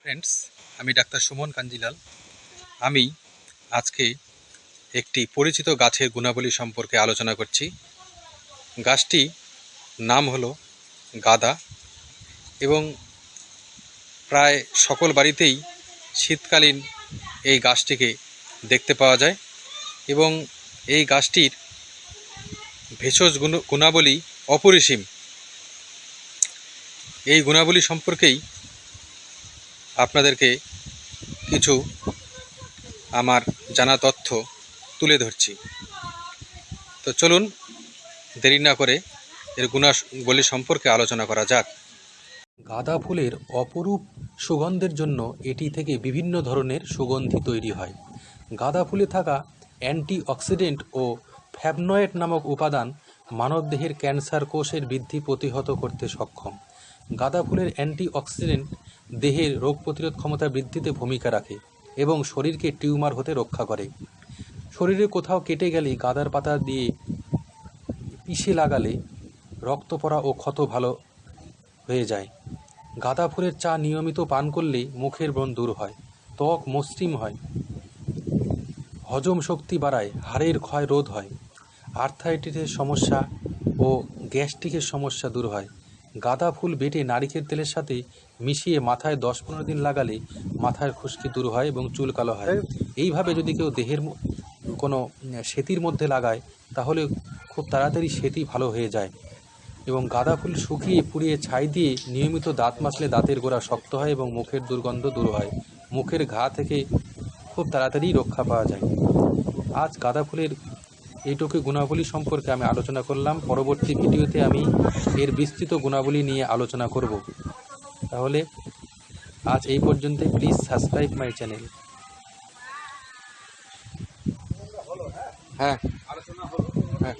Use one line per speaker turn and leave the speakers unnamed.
Friends, আমি doctor Suman Kanjilal. আমি আজকে একটি পরিচিত গাছের গুণাবলী সম্পর্কে আলোচনা করছি। গাছটি নাম হলো গাঁদা এবং প্রায় সকল বাড়িতেই শীতকালীন এই গাছটিকে দেখতে পাওয়া যায় এবং এই গাছটির ভেষজ গুণাবলী অপরিসীম। এই গুণাবলী সম্পর্কেই আপনাদেরকে কিছু আমার জানা তথ্য তুলে ধরছি। তো চলুন দেরি না করে এর গুণাবলী সম্পর্কে আলোচনা করা যাক। গাঁদা ফুলের অপরূপ সুগন্ধের জন্য এটি থেকে বিভিন্ন ধরনের সুগন্ধি তৈরি হয়। গাঁদা ফুলে থাকা অ্যান্টিঅক্সিডেন্ট ও ফ্ল্যাভনয়েড নামক উপাদান মানবদেহের ক্যান্সার কোষের বৃদ্ধি প্রতিহত করতে সক্ষম। গাঁদা ফুলের অ্যান্টিঅক্সিডেন্ট দেহের রোগ প্রতিরোধ ক্ষমতা বৃদ্ধিতে ভূমিকা রাখে এবং শরীরকে টিউমার হতে রক্ষা করে। শরীরে কোথাও কেটে গেলে গাঁদার পাতা দিয়ে পিষে লাগালে রক্ত পড়া ও ক্ষত ভালো হয়ে যায়। গাঁদা ফুলের চা নিয়মিত পান করলে মুখের ব্রণ দূর হয়, ত্বক মসৃণ হয়, হজম শক্তি বাড়ায়, হাড়ের ক্ষয় রোধ হয়, আর্থ্রাইটিসের সমস্যা ও গ্যাস্ট্রিকের সমস্যা দূর হয়। গাঁদা ফুল বেটে নারিকেল তেলের সাথে মিশিয়ে মাথায় 10-15 দিন লাগালে মাথার খুশকি দূর হয় এবং চুল কালো হয়। এইভাবে যদি কেউ দেহের কোনো সেতির মধ্যে লাগায় তাহলে খুব তাড়াতাড়ি সেতি ভালো হয়ে যায়। এবং গাঁদা ফুল শুকিয়ে পুড়িয়ে ছাই দিয়ে নিয়মিত দাঁত মাজলে দাঁতের গোড়া শক্ত হয় এবং মুখের দুর্গন্ধ দূর হয়। মুখের ঘা থেকে খুব তাড়াতাড়ি রক্ষা পাওয়া যায়। আজ গাঁদা ফুলের এইটুকু গুণাবলী সম্পর্কে আমি আলোচনা করলাম। পরবর্তী ভিডিওতে আমি এর বিস্তৃত গুণাবলী নিয়ে আলোচনা করব। তাহলে আজ এই পর্যন্ত। Please subscribe my channel. হ্যাঁ, হ্যাঁ।